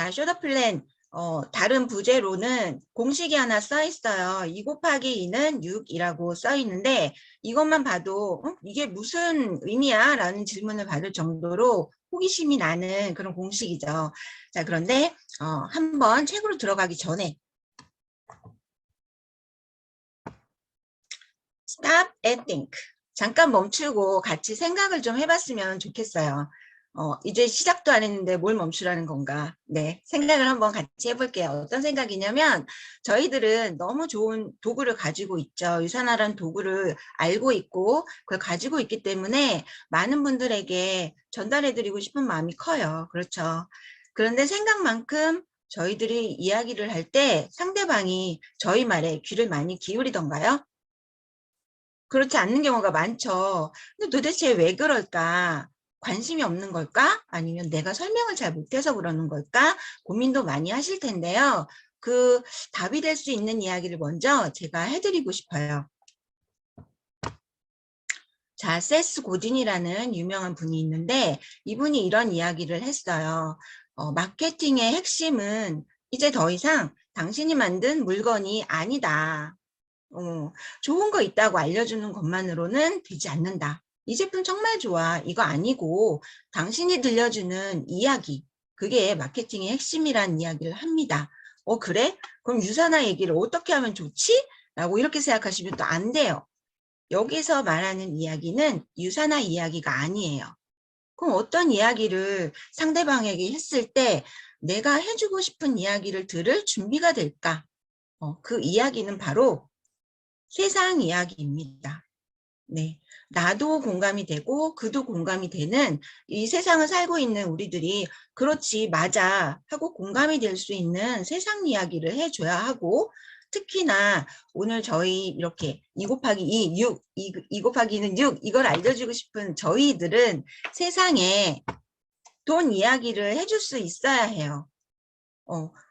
자, 쇼더 플랜. 다른 부제로는 공식이 하나 써 있어요. 2 곱하기 2는 6이라고 써 있는데 이것만 봐도 이게 무슨 의미야? 라는 질문을 받을 정도로 호기심이 나는 그런 공식이죠. 자, 그런데 한번 책으로 들어가기 전에 stop and think. 잠깐 멈추고 같이 생각을 좀 해봤으면 좋겠어요. 이제 시작도 안 했는데 뭘 멈추라는 건가? 네, 생각을 한번 같이 해볼게요. 어떤 생각이냐면 저희들은 너무 좋은 도구를 가지고 있죠. 유산화라는 도구를 알고 있고 그걸 가지고 있기 때문에 많은 분들에게 전달해드리고 싶은 마음이 커요. 그렇죠. 그런데 생각만큼 저희들이 이야기를 할 때 상대방이 저희 말에 귀를 많이 기울이던가요? 그렇지 않는 경우가 많죠. 근데 도대체 왜 그럴까? 관심이 없는 걸까? 아니면 내가 설명을 잘 못해서 그러는 걸까? 고민도 많이 하실 텐데요. 그 답이 될 수 있는 이야기를 먼저 제가 해드리고 싶어요. 자, 세스 고딘이라는 유명한 분이 있는데 이분이 이런 이야기를 했어요. 마케팅의 핵심은 이제 더 이상 당신이 만든 물건이 아니다. 좋은 거 있다고 알려주는 것만으로는 되지 않는다. 이 제품 정말 좋아. 이거 아니고 당신이 들려주는 이야기. 그게 마케팅의 핵심이라는 이야기를 합니다. 그래? 그럼 유산화 얘기를 어떻게 하면 좋지? 라고 이렇게 생각하시면 또 안 돼요. 여기서 말하는 이야기는 유산화 이야기가 아니에요. 그럼 어떤 이야기를 상대방에게 했을 때 내가 해주고 싶은 이야기를 들을 준비가 될까? 그 이야기는 바로 세상 이야기입니다. 네, 나도 공감이 되고 그도 공감이 되는 이 세상을 살고 있는 우리들이 그렇지 맞아 하고 공감이 될 수 있는 세상 이야기를 해줘야 하고 특히나 오늘 저희 이렇게 2 곱하기 2, 6, 2 곱하기 2는 6 이걸 알려주고 싶은 저희들은 세상에 돈 이야기를 해줄 수 있어야 해요.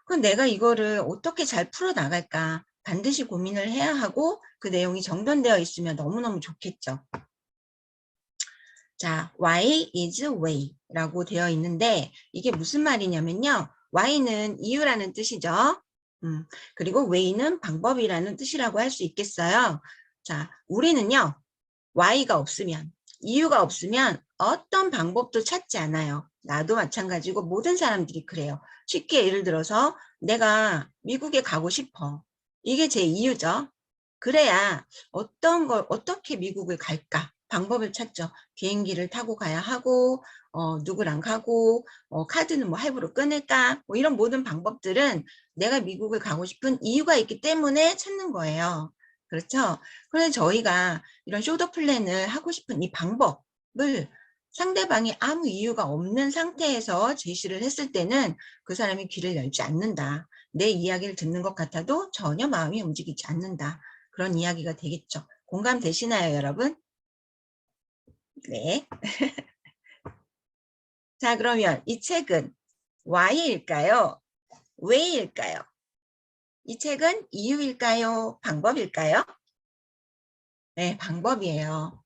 그럼 내가 이거를 어떻게 잘 풀어나갈까? 반드시 고민을 해야 하고 그 내용이 정돈되어 있으면 너무너무 좋겠죠. 자, why is way 라고 되어 있는데 이게 무슨 말이냐면요. why는 이유라는 뜻이죠. 그리고 way는 방법이라는 뜻이라고 할 수 있겠어요. 자, 우리는요. why가 없으면 이유가 없으면 어떤 방법도 찾지 않아요. 나도 마찬가지고 모든 사람들이 그래요. 쉽게 예를 들어서 내가 미국에 가고 싶어. 이게 제 이유죠. 그래야 어떤 걸 어떻게 미국을 갈까? 방법을 찾죠. 비행기를 타고 가야 하고 누구랑 가고 카드는 뭐 할부로 끊을까? 뭐 이런 모든 방법들은 내가 미국을 가고 싶은 이유가 있기 때문에 찾는 거예요. 그렇죠? 그래서 저희가 이런 쇼더 플랜을 하고 싶은 이 방법을 상대방이 아무 이유가 없는 상태에서 제시를 했을 때는 그 사람이 귀를 열지 않는다. 내 이야기를 듣는 것 같아도 전혀 마음이 움직이지 않는다. 그런 이야기가 되겠죠. 공감되시나요, 여러분? 네. 자, 그러면 이 책은 why일까요? 왜일까요? 이 책은 이유일까요? 방법일까요? 네, 방법이에요.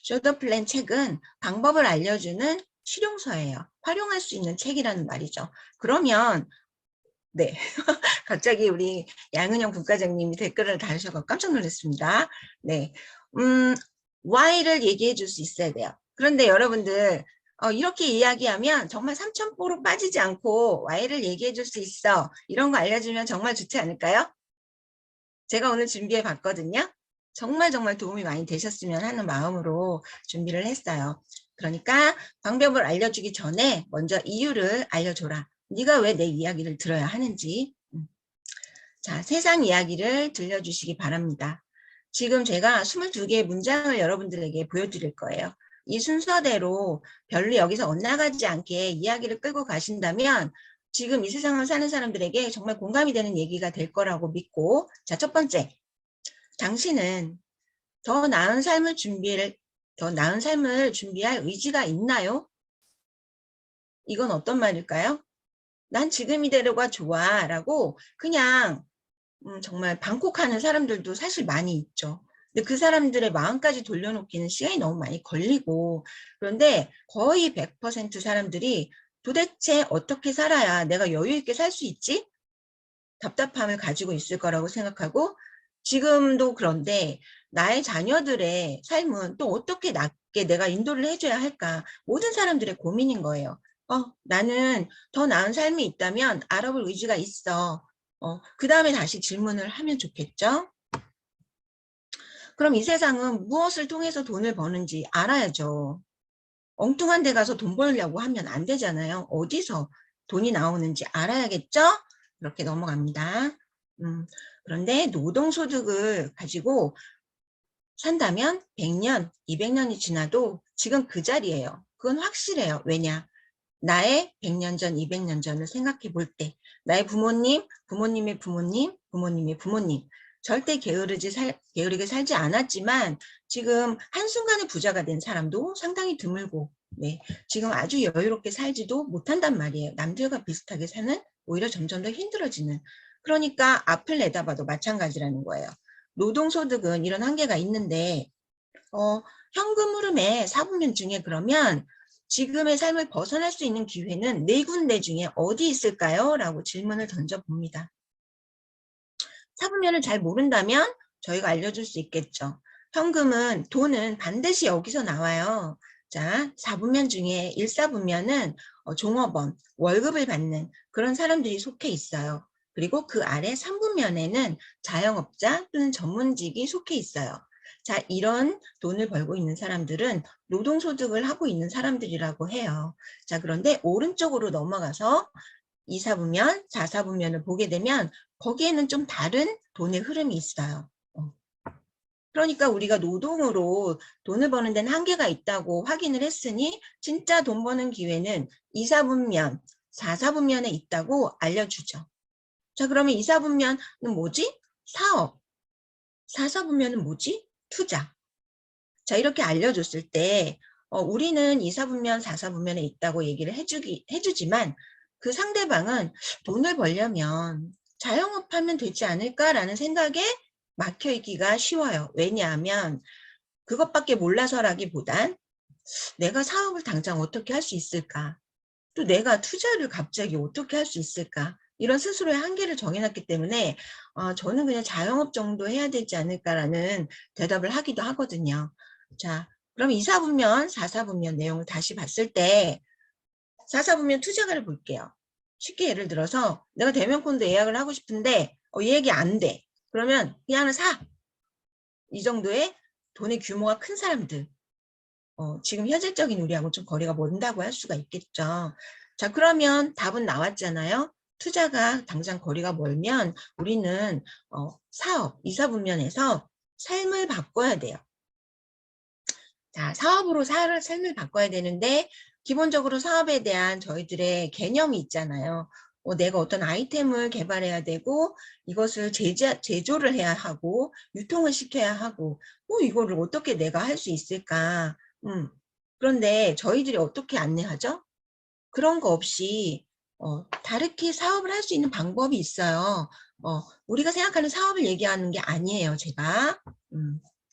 쇼더 플랜 책은 방법을 알려주는 실용서예요. 활용할 수 있는 책이라는 말이죠. 그러면 네, 갑자기 우리 양은영 국과장님이 댓글을 달으셔서 깜짝 놀랐습니다. 네, why를 얘기해 줄 수 있어야 돼요. 그런데 여러분들 이렇게 이야기하면 정말 삼천포로 빠지지 않고 why를 얘기해 줄 수 있어. 이런 거 알려주면 정말 좋지 않을까요? 제가 오늘 준비해 봤거든요. 정말 도움이 많이 되셨으면 하는 마음으로 준비를 했어요. 그러니까 방법을 알려주기 전에 먼저 이유를 알려줘라. 네가 왜 내 이야기를 들어야 하는지. 자, 세상 이야기를 들려주시기 바랍니다. 지금 제가 22개의 문장을 여러분들에게 보여드릴 거예요. 이 순서대로 별로 여기서 엇나가지 않게 이야기를 끌고 가신다면 지금 이 세상을 사는 사람들에게 정말 공감이 되는 얘기가 될 거라고 믿고, 자, 첫 번째, 당신은 더 나은 삶을 준비할 의지가 있나요? 이건 어떤 말일까요? 난 지금 이대로가 좋아 라고 그냥 정말 방콕하는 사람들도 사실 많이 있죠. 근데 그 사람들의 마음까지 돌려놓기는 시간이 너무 많이 걸리고, 그런데 거의 100% 사람들이 도대체 어떻게 살아야 내가 여유 있게 살 수 있지? 답답함을 가지고 있을 거라고 생각하고 지금도 그런데 나의 자녀들의 삶은 또 어떻게 낫게 내가 인도를 해줘야 할까? 모든 사람들의 고민인 거예요. 나는 더 나은 삶이 있다면 알아볼 의지가 있어. 그 다음에 다시 질문을 하면 좋겠죠? 그럼 이 세상은 무엇을 통해서 돈을 버는지 알아야죠. 엉뚱한 데 가서 돈 벌려고 하면 안 되잖아요. 어디서 돈이 나오는지 알아야겠죠? 이렇게 넘어갑니다. 그런데 노동소득을 가지고 산다면 100년, 200년이 지나도 지금 그 자리예요. 그건 확실해요. 왜냐? 나의 100년 전, 200년 전을 생각해 볼 때 나의 부모님, 부모님의 부모님, 부모님의 부모님 절대 게으르게 살지 않았지만 지금 한순간에 부자가 된 사람도 상당히 드물고 네, 지금 아주 여유롭게 살지도 못한단 말이에요. 남들과 비슷하게 사는 오히려 점점 더 힘들어지는 그러니까 앞을 내다봐도 마찬가지라는 거예요. 노동소득은 이런 한계가 있는데 현금 흐름의 4분면 중에 그러면 지금의 삶을 벗어날 수 있는 기회는 4군데 중에 어디 있을까요? 라고 질문을 던져봅니다. 4분면을 잘 모른다면 저희가 알려줄 수 있겠죠. 돈은 반드시 여기서 나와요. 자, 4분면 중에 1, 4분면은 종업원, 월급을 받는 그런 사람들이 속해 있어요. 그리고 그 아래 3분면에는 자영업자 또는 전문직이 속해 있어요. 자, 이런 돈을 벌고 있는 사람들은 노동소득을 하고 있는 사람들이라고 해요. 자, 그런데 오른쪽으로 넘어가서 2, 4분면, 4, 4분면을 보게 되면 거기에는 좀 다른 돈의 흐름이 있어요. 그러니까 우리가 노동으로 돈을 버는 데는 한계가 있다고 확인을 했으니 진짜 돈 버는 기회는 2, 4분면, 4, 4분면에 있다고 알려주죠. 자, 그러면 2, 4분면은 뭐지? 사업. 4, 4분면은 뭐지? 투자. 자, 이렇게 알려줬을 때 우리는 2, 4분면, 4, 4분면에 있다고 얘기를 해주지만 그 상대방은 돈을 벌려면 자영업하면 되지 않을까라는 생각에 막혀있기가 쉬워요. 왜냐하면 그것밖에 몰라서라기보단 내가 사업을 당장 어떻게 할 수 있을까? 또 내가 투자를 갑자기 어떻게 할 수 있을까? 이런 스스로의 한계를 정해놨기 때문에 저는 그냥 자영업 정도 해야 되지 않을까라는 대답을 하기도 하거든요. 자, 그럼 2, 4분면, 4, 4분면 내용을 다시 봤을 때 4, 4분면 투자가를 볼게요. 쉽게 예를 들어서 내가 대면콘도 예약을 하고 싶은데 예약이 안 돼. 그러면 그냥 사. 이 정도의 돈의 규모가 큰 사람들. 지금 현실적인 우리하고 좀 거리가 먼다고 할 수가 있겠죠. 자, 그러면 답은 나왔잖아요. 투자가 당장 거리가 멀면 우리는 사업, 2, 4분면에서 삶을 바꿔야 돼요. 자, 사업으로 삶을 바꿔야 되는데 기본적으로 사업에 대한 저희들의 개념이 있잖아요. 내가 어떤 아이템을 개발해야 되고 이것을 제조를 해야 하고 유통을 시켜야 하고 이거를 어떻게 내가 할 수 있을까? 그런데 저희들이 어떻게 안내하죠? 그런 거 없이 다르게 사업을 할 수 있는 방법이 있어요. 우리가 생각하는 사업을 얘기하는 게 아니에요, 제가.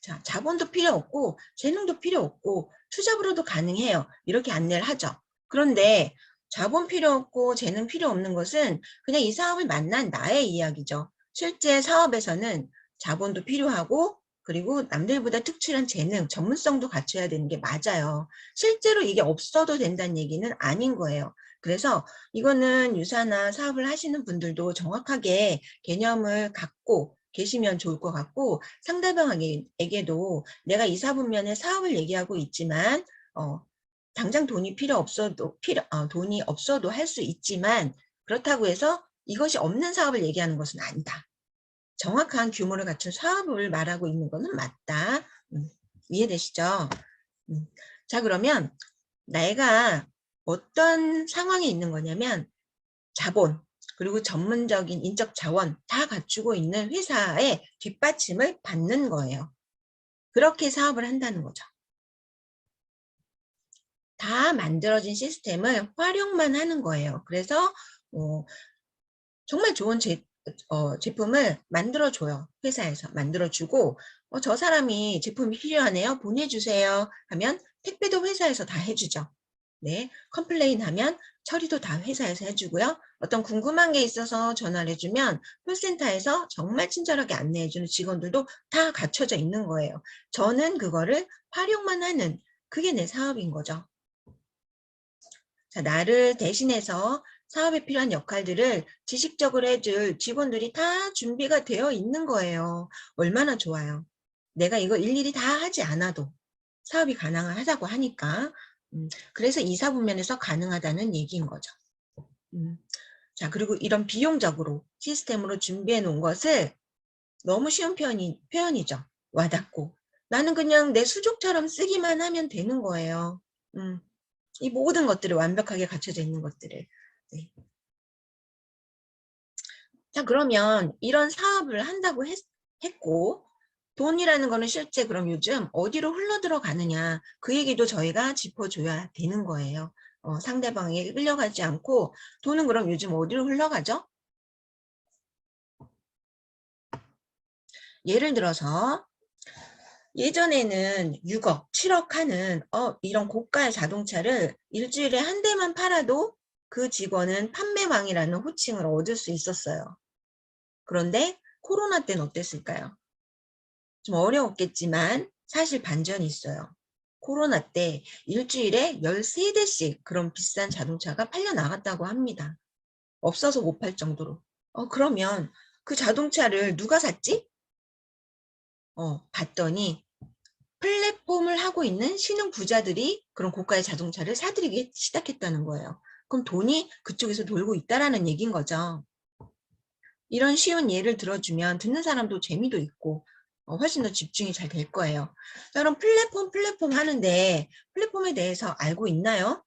자, 자본도 필요 없고 재능도 필요 없고 투잡으로도 가능해요. 이렇게 안내를 하죠. 그런데 자본 필요 없고 재능 필요 없는 것은 그냥 이 사업을 만난 나의 이야기죠. 실제 사업에서는 자본도 필요하고 그리고 남들보다 특출한 재능, 전문성도 갖춰야 되는 게 맞아요. 실제로 이게 없어도 된다는 얘기는 아닌 거예요. 그래서 이거는 유사나 사업을 하시는 분들도 정확하게 개념을 갖고 계시면 좋을 것 같고 상대방에게도 내가 이 사분면에 사업을 얘기하고 있지만 당장 돈이 돈이 없어도 할 수 있지만 그렇다고 해서 이것이 없는 사업을 얘기하는 것은 아니다. 정확한 규모를 갖춘 사업을 말하고 있는 것은 맞다. 이해되시죠? 자, 그러면 내가 어떤 상황에 있는 거냐면 자본 그리고 전문적인 인적 자원 다 갖추고 있는 회사의 뒷받침을 받는 거예요. 그렇게 사업을 한다는 거죠. 다 만들어진 시스템을 활용만 하는 거예요. 그래서 정말 좋은 제품을 만들어줘요. 회사에서 만들어주고 저 사람이 제품이 필요하네요. 보내주세요 하면 택배도 회사에서 다 해주죠. 네, 컴플레인 하면 처리도 다 회사에서 해주고요. 어떤 궁금한 게 있어서 전화를 해주면 콜센터에서 정말 친절하게 안내해주는 직원들도 다 갖춰져 있는 거예요. 저는 그거를 활용만 하는 그게 내 사업인 거죠. 자, 나를 대신해서 사업에 필요한 역할들을 지식적으로 해줄 직원들이 다 준비가 되어 있는 거예요. 얼마나 좋아요. 내가 이거 일일이 다 하지 않아도 사업이 가능하다고 하니까 그래서 이사분면에서 가능하다는 얘기인 거죠. 자, 그리고 이런 비용적으로 시스템으로 준비해 놓은 것을 너무 쉬운 표현이죠. 와닿고. 나는 그냥 내 수족처럼 쓰기만 하면 되는 거예요. 이 모든 것들이 완벽하게 갖춰져 있는 것들을. 네. 자, 그러면 이런 사업을 한다고 했고, 돈이라는 거는 실제 그럼 요즘 어디로 흘러 들어가느냐, 그 얘기도 저희가 짚어줘야 되는 거예요. 상대방에게 끌려가지 않고, 돈은 그럼 요즘 어디로 흘러가죠? 예를 들어서, 예전에는 6억, 7억 하는 이런 고가의 자동차를 일주일에 한 대만 팔아도 그 직원은 판매왕이라는 호칭을 얻을 수 있었어요. 그런데 코로나 때는 어땠을까요? 좀 어려웠겠지만 사실 반전이 있어요. 코로나 때 일주일에 13대씩 그런 비싼 자동차가 팔려 나갔다고 합니다. 없어서 못 팔 정도로. 그러면 그 자동차를 누가 샀지? 봤더니 플랫폼을 하고 있는 신흥 부자들이 그런 고가의 자동차를 사들이기 시작했다는 거예요. 그럼 돈이 그쪽에서 돌고 있다라는 얘기인 거죠. 이런 쉬운 예를 들어주면 듣는 사람도 재미도 있고 훨씬 더 집중이 잘 될 거예요. 자, 그럼 플랫폼 하는데 플랫폼에 대해서 알고 있나요?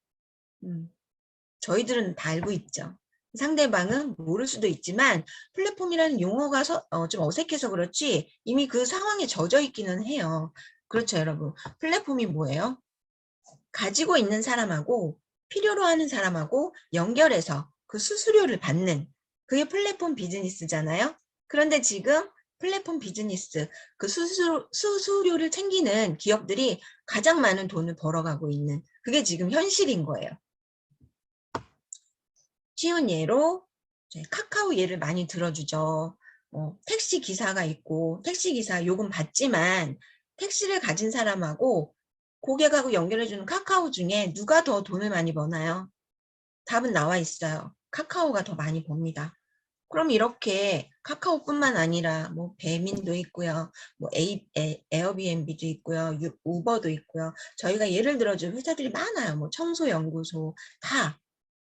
저희들은 다 알고 있죠. 상대방은 모를 수도 있지만 플랫폼이라는 용어가 좀 어색해서 그렇지 이미 그 상황에 젖어 있기는 해요. 그렇죠, 여러분. 플랫폼이 뭐예요? 가지고 있는 사람하고 필요로 하는 사람하고 연결해서 그 수수료를 받는 그게 플랫폼 비즈니스잖아요. 그런데 지금 플랫폼 비즈니스 그 수수료를 챙기는 기업들이 가장 많은 돈을 벌어가고 있는 그게 지금 현실인 거예요. 쉬운 예로 카카오 예를 많이 들어주죠. 택시 기사가 있고 택시 기사 요금 받지만 택시를 가진 사람하고 고객하고 연결해주는 카카오 중에 누가 더 돈을 많이 버나요? 답은 나와 있어요. 카카오가 더 많이 법니다. 그럼 이렇게 카카오뿐만 아니라 뭐 배민도 있고요, 뭐 에어비앤비도 있고요, 우버도 있고요. 저희가 예를 들어줄 회사들이 많아요. 뭐 청소연구소 다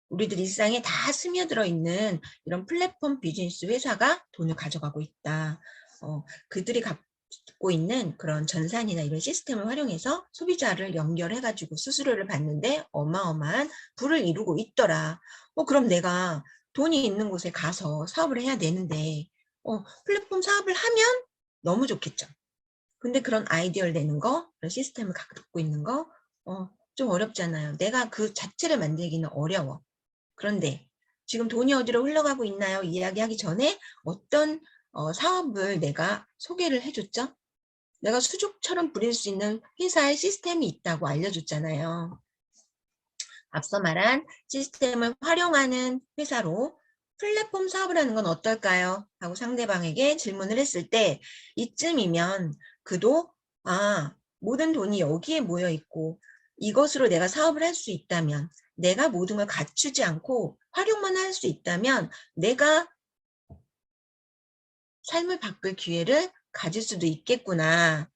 우리들 일상에 다 스며들어 있는 이런 플랫폼 비즈니스 회사가 돈을 가져가고 있다. 그들이 갖고 있는 그런 전산이나 이런 시스템을 활용해서 소비자를 연결해가지고 수수료를 받는데 어마어마한 부를 이루고 있더라. 그럼 내가 돈이 있는 곳에 가서 사업을 해야 되는데 플랫폼 사업을 하면 너무 좋겠죠. 근데 그런 아이디어를 내는 거, 그런 시스템을 갖고 있는 거, 좀 어렵잖아요. 내가 그 자체를 만들기는 어려워. 그런데 지금 돈이 어디로 흘러가고 있나요? 이야기하기 전에 어떤 사업을 내가 소개를 해줬죠? 내가 수족처럼 부릴 수 있는 회사의 시스템이 있다고 알려줬잖아요. 앞서 말한 시스템을 활용하는 회사로 플랫폼 사업을 하는 건 어떨까요? 하고 상대방에게 질문을 했을 때 이쯤이면 그도 모든 돈이 여기에 모여 있고 이것으로 내가 사업을 할 수 있다면 내가 모든 걸 갖추지 않고 활용만 할 수 있다면 내가 삶을 바꿀 기회를 가질 수도 있겠구나.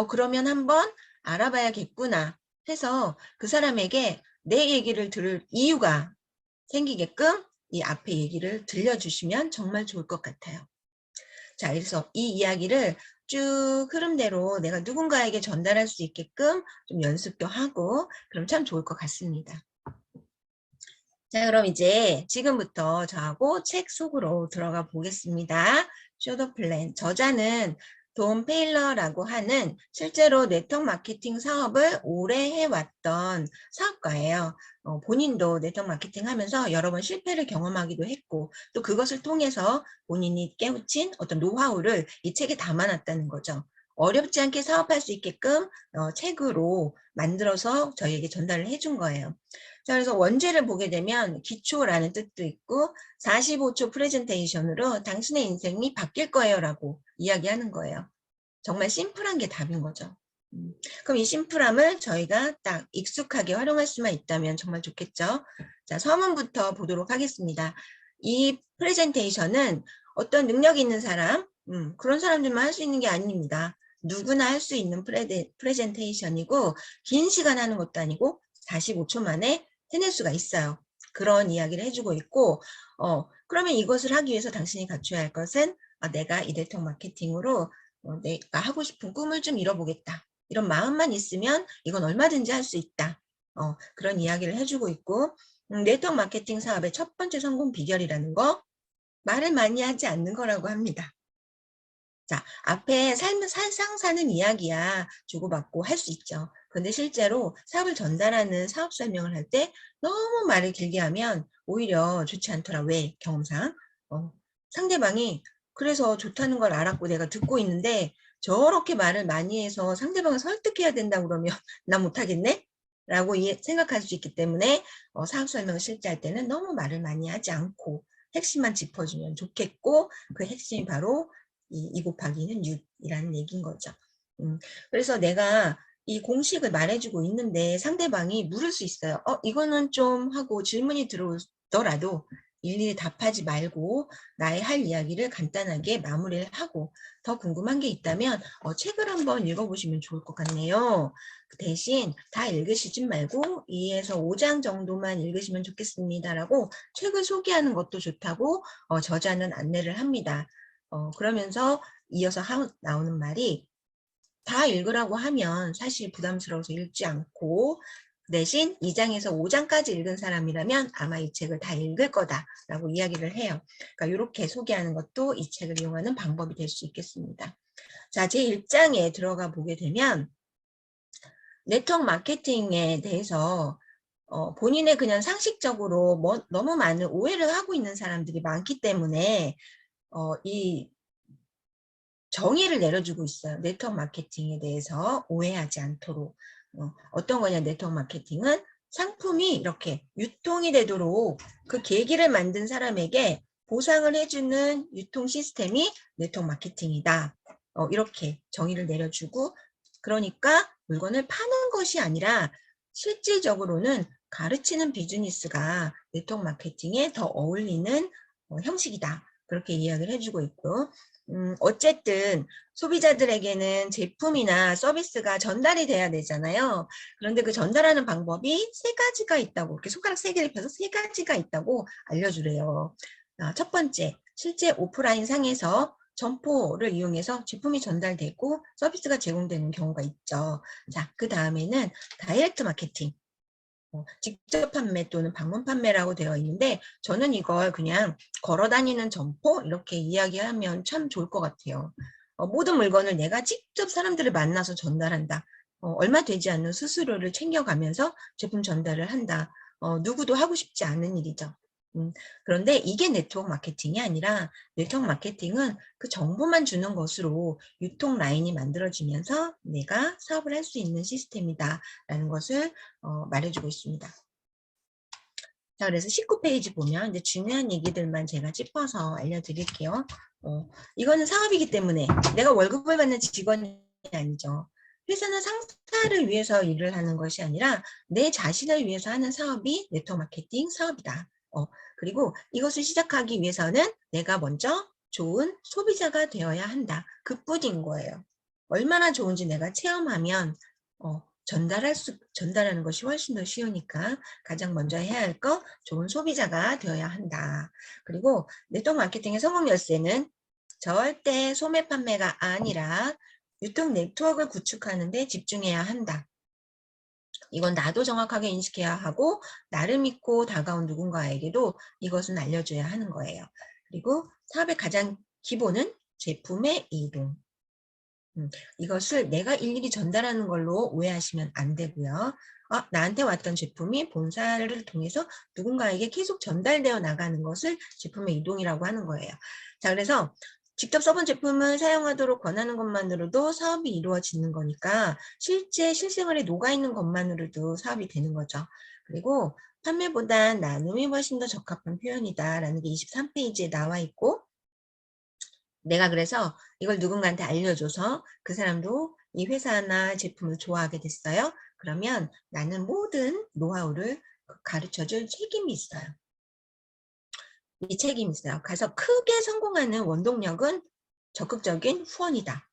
그러면 한번 알아봐야겠구나 해서 그 사람에게 내 얘기를 들을 이유가 생기게끔 이 앞에 얘기를 들려주시면 정말 좋을 것 같아요. 자, 그래서 이 이야기를 쭉 흐름대로 내가 누군가에게 전달할 수 있게끔 좀 연습도 하고 그럼 참 좋을 것 같습니다. 자, 그럼 이제 지금부터 저하고 책 속으로 들어가 보겠습니다. 쇼더 플랜. 저자는 돈 페일러라고 하는 실제로 네트워크 마케팅 사업을 오래 해왔던 사업가예요. 본인도 네트워크 마케팅 하면서 여러 번 실패를 경험하기도 했고 또 그것을 통해서 본인이 깨우친 어떤 노하우를 이 책에 담아놨다는 거죠. 어렵지 않게 사업할 수 있게끔 책으로 만들어서 저희에게 전달을 해준 거예요. 자, 그래서 원제를 보게 되면 기초라는 뜻도 있고 45초 프레젠테이션으로 당신의 인생이 바뀔 거예요 라고 이야기하는 거예요. 정말 심플한 게 답인 거죠. 그럼 이 심플함을 저희가 딱 익숙하게 활용할 수만 있다면 정말 좋겠죠. 자, 서문부터 보도록 하겠습니다. 이 프레젠테이션은 어떤 능력 있는 사람, 그런 사람들만 할 수 있는 게 아닙니다. 누구나 할 수 있는 프레젠테이션이고 긴 시간 하는 것도 아니고 45초 만에 해낼 수가 있어요. 그런 이야기를 해주고 있고 그러면 이것을 하기 위해서 당신이 갖춰야 할 것은 내가 이 네트워크 마케팅으로 내가 하고 싶은 꿈을 좀 이뤄보겠다. 이런 마음만 있으면 이건 얼마든지 할 수 있다. 그런 이야기를 해주고 있고 네트워크 마케팅 사업의 첫 번째 성공 비결이라는 거 말을 많이 하지 않는 거라고 합니다. 자, 앞에 살상 사는 이야기야 주고받고 할 수 있죠. 근데 실제로 사업을 전달하는 사업 설명을 할 때 너무 말을 길게 하면 오히려 좋지 않더라. 왜? 경험상. 상대방이 그래서 좋다는 걸 알았고 내가 듣고 있는데 저렇게 말을 많이 해서 상대방을 설득해야 된다 그러면 나 못하겠네? 라고 생각할 수 있기 때문에 사업 설명을 실제 할 때는 너무 말을 많이 하지 않고 핵심만 짚어주면 좋겠고 그 핵심이 바로 2 곱하기는 6이라는 얘기인 거죠. 그래서 내가 이 공식을 말해주고 있는데 상대방이 물을 수 있어요. 이거는 좀 하고 질문이 들어오더라도 일일이 답하지 말고 나의 할 이야기를 간단하게 마무리를 하고 더 궁금한 게 있다면 책을 한번 읽어보시면 좋을 것 같네요. 대신 다 읽으시지 말고 2에서 5장 정도만 읽으시면 좋겠습니다라고 책을 소개하는 것도 좋다고 저자는 안내를 합니다. 그러면서 이어서 나오는 말이 다 읽으라고 하면 사실 부담스러워서 읽지 않고 대신 2장에서 5장까지 읽은 사람이라면 아마 이 책을 다 읽을 거다라고 이야기를 해요. 그러니까 이렇게 소개하는 것도 이 책을 이용하는 방법이 될 수 있겠습니다. 자, 제 1장에 들어가 보게 되면 네트워크 마케팅에 대해서 본인의 그냥 상식적으로 너무 많은 오해를 하고 있는 사람들이 많기 때문에 이 정의를 내려주고 있어요. 네트워크 마케팅에 대해서 오해하지 않도록. 어떤 거냐, 네트워크 마케팅은 상품이 이렇게 유통이 되도록 그 계기를 만든 사람에게 보상을 해주는 유통 시스템이 네트워크 마케팅이다. 이렇게 정의를 내려주고, 그러니까 물건을 파는 것이 아니라 실질적으로는 가르치는 비즈니스가 네트워크 마케팅에 더 어울리는 형식이다. 그렇게 이야기를 해주고 있고, 어쨌든 소비자들에게는 제품이나 서비스가 전달이 돼야 되잖아요. 그런데 그 전달하는 방법이 3가지가 있다고, 이렇게 손가락 3개를 펴서 3가지가 있다고 알려주래요. 첫 번째, 실제 오프라인 상에서 점포를 이용해서 제품이 전달되고 서비스가 제공되는 경우가 있죠. 자, 그 다음에는 다이렉트 마케팅. 직접 판매 또는 방문 판매라고 되어 있는데 저는 이걸 그냥 걸어다니는 점포 이렇게 이야기하면 참 좋을 것 같아요. 모든 물건을 내가 직접 사람들을 만나서 전달한다. 얼마 되지 않는 수수료를 챙겨가면서 제품 전달을 한다. 누구도 하고 싶지 않은 일이죠. 그런데 이게 네트워크 마케팅이 아니라 네트워크 마케팅은 그 정보만 주는 것으로 유통 라인이 만들어지면서 내가 사업을 할 수 있는 시스템이다 라는 것을 말해주고 있습니다. 자, 그래서 19페이지 보면 이제 중요한 얘기들만 제가 짚어서 알려드릴게요. 이거는 사업이기 때문에 내가 월급을 받는 직원이 아니죠. 회사는 상사를 위해서 일을 하는 것이 아니라 내 자신을 위해서 하는 사업이 네트워크 마케팅 사업이다. 그리고 이것을 시작하기 위해서는 내가 먼저 좋은 소비자가 되어야 한다. 그뿐인 거예요. 얼마나 좋은지 내가 체험하면 전달하는 것이 훨씬 더 쉬우니까 가장 먼저 해야 할 거 좋은 소비자가 되어야 한다. 그리고 네트워크 마케팅의 성공 열쇠는 절대 소매 판매가 아니라 유통 네트워크를 구축하는 데 집중해야 한다. 이건 나도 정확하게 인식해야 하고 나를 믿고 다가온 누군가에게도 이것은 알려줘야 하는 거예요. 그리고 사업의 가장 기본은 제품의 이동. 이것을 내가 일일이 전달하는 걸로 오해하시면 안 되고요. 나한테 왔던 제품이 본사를 통해서 누군가에게 계속 전달되어 나가는 것을 제품의 이동이라고 하는 거예요. 자, 그래서 직접 써본 제품을 사용하도록 권하는 것만으로도 사업이 이루어지는 거니까 실제 실생활에 녹아있는 것만으로도 사업이 되는 거죠. 그리고 판매보단 나눔이 훨씬 더 적합한 표현이다라는 게 23페이지에 나와 있고, 내가 그래서 이걸 누군가한테 알려줘서 그 사람도 이 회사나 제품을 좋아하게 됐어요. 그러면 나는 모든 노하우를 가르쳐줄 책임이 있어요. 이 책임이 있어요. 가서 크게 성공하는 원동력은 적극적인 후원이다.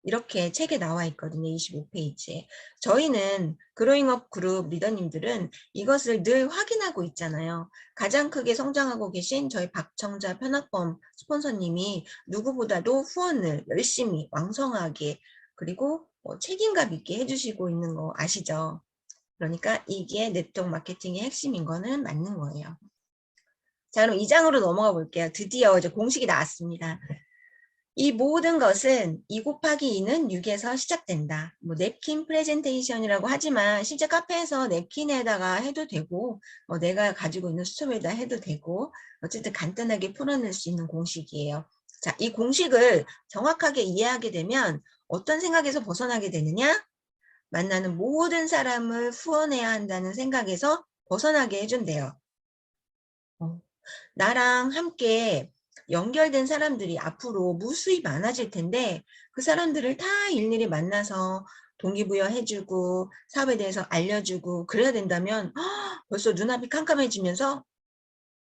이렇게 책에 나와 있거든요. 25페이지에. 저희는 그로잉업 그룹 리더님들은 이것을 늘 확인하고 있잖아요. 가장 크게 성장하고 계신 저희 박청자 편학범 스폰서님이 누구보다도 후원을 열심히 왕성하게 그리고 책임감 있게 해주시고 있는 거 아시죠? 그러니까 이게 네트워크 마케팅의 핵심인 거는 맞는 거예요. 자, 그럼 2장으로 넘어가 볼게요. 드디어 이제 공식이 나왔습니다. 이 모든 것은 2 곱하기 2는 6에서 시작된다. 뭐 냅킨 프레젠테이션이라고 하지만 실제 카페에서 냅킨에다가 해도 되고 내가 가지고 있는 수첩에다 해도 되고 어쨌든 간단하게 풀어낼 수 있는 공식이에요. 자, 이 공식을 정확하게 이해하게 되면 어떤 생각에서 벗어나게 되느냐? 만나는 모든 사람을 후원해야 한다는 생각에서 벗어나게 해준대요. 나랑 함께 연결된 사람들이 앞으로 무수히 많아질 텐데 그 사람들을 다 일일이 만나서 동기부여 해주고 사업에 대해서 알려주고 그래야 된다면 벌써 눈앞이 캄캄해지면서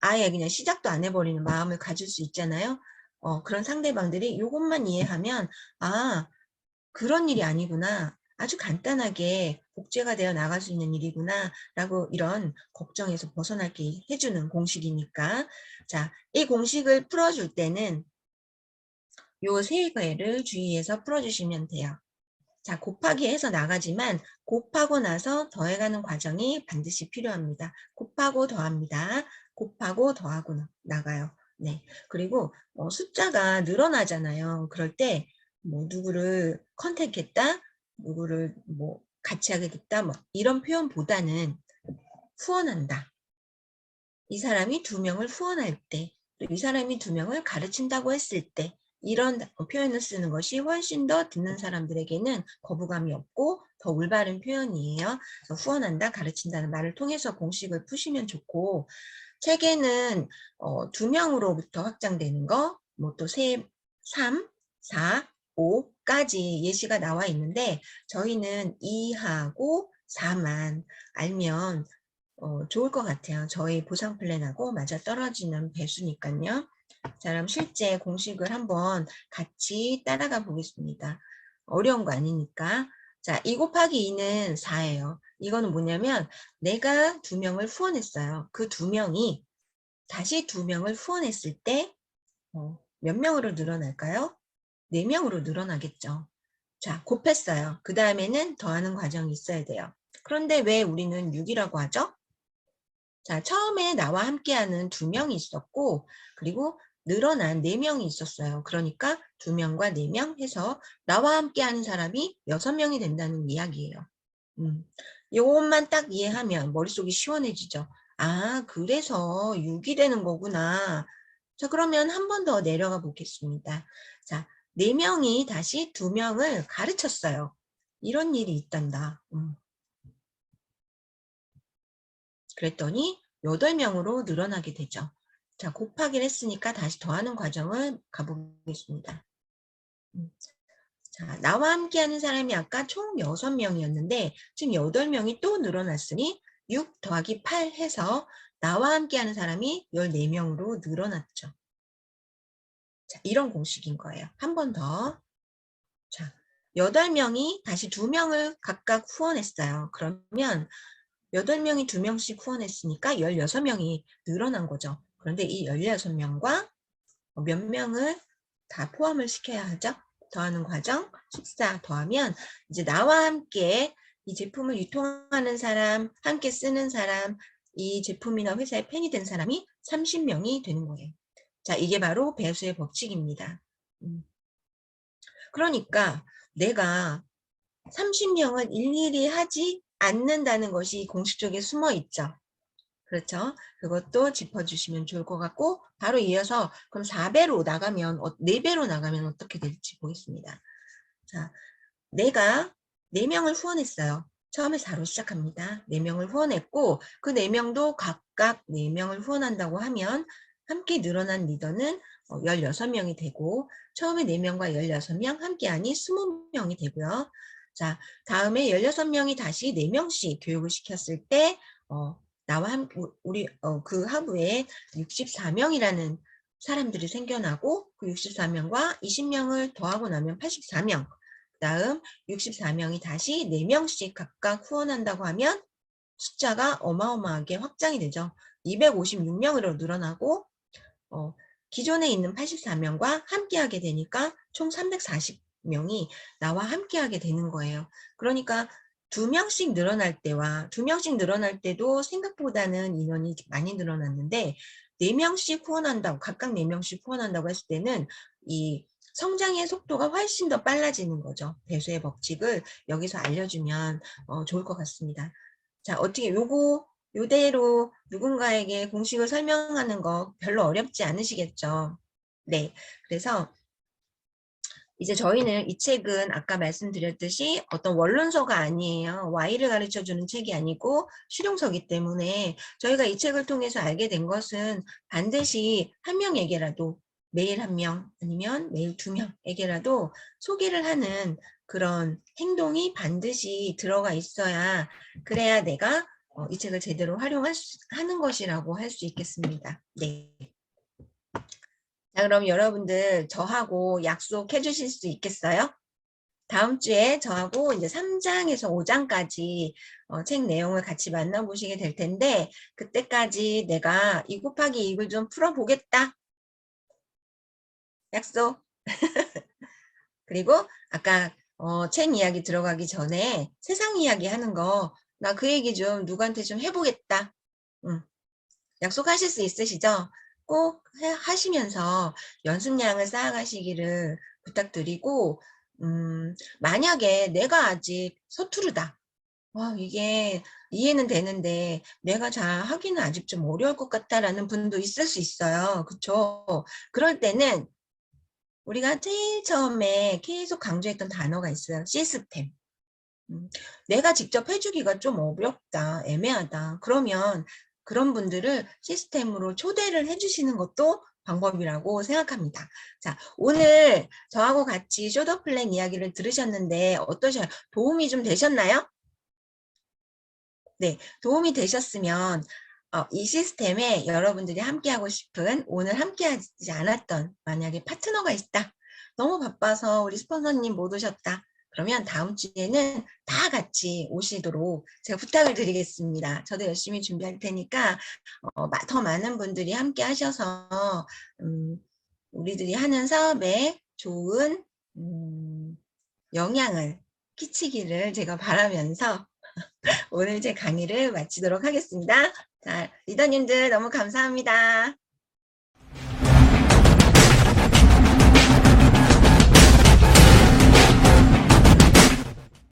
아예 그냥 시작도 안 해버리는 마음을 가질 수 있잖아요. 그런 상대방들이 이것만 이해하면 그런 일이 아니구나. 아주 간단하게 복제가 되어 나갈 수 있는 일이구나 라고 이런 걱정에서 벗어나게 해주는 공식이니까 자, 이 공식을 풀어줄 때는 요 세 개를 주의해서 풀어주시면 돼요. 자, 곱하기 해서 나가지만 곱하고 나서 더해가는 과정이 반드시 필요합니다. 곱하고 더합니다. 곱하고 더하고 나가요. 네. 그리고 숫자가 늘어나잖아요. 그럴 때 뭐 누구를 컨택했다, 누구를 뭐 같이 하게 됐다, 뭐 이런 표현보다는 후원한다. 이 사람이 2명을 후원할 때, 또 이 사람이 2명을 가르친다고 했을 때 이런 표현을 쓰는 것이 훨씬 더 듣는 사람들에게는 거부감이 없고 더 올바른 표현이에요. 그래서 후원한다, 가르친다는 말을 통해서 공식을 푸시면 좋고 책에는 2명으로부터 확장되는 거, 뭐 또 3, 4, 5까지 예시가 나와 있는데 저희는 2하고 4만 알면 좋을 것 같아요. 저희 보상 플랜하고 맞아떨어지는 배수니까요. 자, 그럼 실제 공식을 한번 같이 따라가 보겠습니다. 어려운 거 아니니까. 자, 2 곱하기 2는 4예요. 이거는 뭐냐면 내가 2명을 후원했어요. 그 2명이 다시 2명을 후원했을 때 몇 명으로 늘어날까요? 4명으로 늘어나겠죠. 자, 곱했어요. 그 다음에는 더하는 과정이 있어야 돼요. 그런데 왜 우리는 6이라고 하죠? 자, 처음에 나와 함께하는 2명이 있었고 그리고 늘어난 4명이 있었어요. 그러니까 2명과 4명 해서 나와 함께하는 사람이 6명이 된다는 이야기예요. 이것만 딱 이해하면 머릿속이 시원해지죠. 그래서 6이 되는 거구나. 자, 그러면 한 번 더 내려가 보겠습니다. 자, 4명이 다시 2명을 가르쳤어요. 이런 일이 있단다. 그랬더니 8명으로 늘어나게 되죠. 자, 곱하기를 했으니까 다시 더하는 과정을 가보겠습니다. 자, 나와 함께하는 사람이 아까 총 6명이었는데 지금 8명이 또 늘어났으니 6 더하기 8 해서 나와 함께하는 사람이 14명으로 늘어났죠. 자, 이런 공식인 거예요. 한 번 더. 자, 8명이 다시 2명을 각각 후원했어요. 그러면 8명이 2명씩 후원했으니까 16명이 늘어난 거죠. 그런데 이 16명과 몇 명을 다 포함을 시켜야 하죠. 더하는 과정, 식사 더하면 이제 나와 함께 이 제품을 유통하는 사람, 함께 쓰는 사람, 이 제품이나 회사의 팬이 된 사람이 30명이 되는 거예요. 자, 이게 바로 배수의 법칙입니다. 그러니까 내가 30명을 일일이 하지 않는다는 것이 공식 쪽에 숨어 있죠. 그렇죠. 그것도 짚어주시면 좋을 것 같고 바로 이어서 그럼 4배로 나가면 4배로 나가면 어떻게 될지 보겠습니다. 자, 내가 4명을 후원했어요. 처음에 4로 시작합니다. 4명을 후원했고 그 4명도 각각 4명을 후원한다고 하면 함께 늘어난 리더는 16명이 되고 처음에 4명과 16명 함께하니 20명이 되고요. 자, 다음에 16명이 다시 4명씩 교육을 시켰을 때 나와 우리 그 하부에 64명이라는 사람들이 생겨나고 그 64명과 20명을 더하고 나면 84명. 그다음 64명이 다시 4명씩 각각 후원한다고 하면 숫자가 어마어마하게 확장이 되죠. 256명으로 늘어나고 기존에 있는 84명과 함께하게 되니까 총 340명이 나와 함께하게 되는 거예요. 그러니까 2명씩 늘어날 때와 2명씩 늘어날 때도 생각보다는 인원이 많이 늘어났는데 4명씩 후원한다고 각각 4명씩 후원한다고 했을 때는 이 성장의 속도가 훨씬 더 빨라지는 거죠. 배수의 법칙을 여기서 알려주면 좋을 것 같습니다. 자, 어떻게 요대로 누군가에게 공식을 설명하는 거 별로 어렵지 않으시겠죠? 네. 그래서 이제 저희는 이 책은 아까 말씀드렸듯이 어떤 원론서가 아니에요. Y를 가르쳐주는 책이 아니고 실용서기 때문에 저희가 이 책을 통해서 알게 된 것은 반드시 한 명에게라도 매일 1명 아니면 매일 2명에게라도 소개를 하는 그런 행동이 반드시 들어가 있어야 그래야 내가 이 책을 제대로 하는 것이라고 할 수 있겠습니다. 네. 자, 그럼 여러분들 저하고 약속해 주실 수 있겠어요? 다음 주에 저하고 이제 3장에서 5장까지 책 내용을 같이 만나보시게 될 텐데 그때까지 내가 2 곱하기 2을 좀 풀어보겠다. 약속. 그리고 아까 책 이야기 들어가기 전에 세상 이야기 하는 거 나 그 얘기 좀 누구한테 좀 해보겠다. 약속하실 수 있으시죠? 꼭 하시면서 연습량을 쌓아가시기를 부탁드리고 만약에 내가 아직 서투르다. 이게 이해는 되는데 내가 잘 하기는 아직 좀 어려울 것 같다라는 분도 있을 수 있어요. 그렇죠? 그럴 때는 우리가 제일 처음에 계속 강조했던 단어가 있어요. 시스템. 내가 직접 해주기가 좀 어렵다, 애매하다. 그러면 그런 분들을 시스템으로 초대를 해주시는 것도 방법이라고 생각합니다. 자, 오늘 저하고 같이 쇼더 플랜 이야기를 들으셨는데 어떠셔요? 도움이 좀 되셨나요? 네, 도움이 되셨으면 이 시스템에 여러분들이 함께하고 싶은 오늘 함께하지 않았던 만약에 파트너가 있다. 너무 바빠서 우리 스폰서님 못 오셨다. 그러면 다음 주에는 다 같이 오시도록 제가 부탁을 드리겠습니다. 저도 열심히 준비할 테니까 더 많은 분들이 함께 하셔서 우리들이 하는 사업에 좋은 영향을 끼치기를 제가 바라면서 오늘 제 강의를 마치도록 하겠습니다. 자, 리더님들 너무 감사합니다.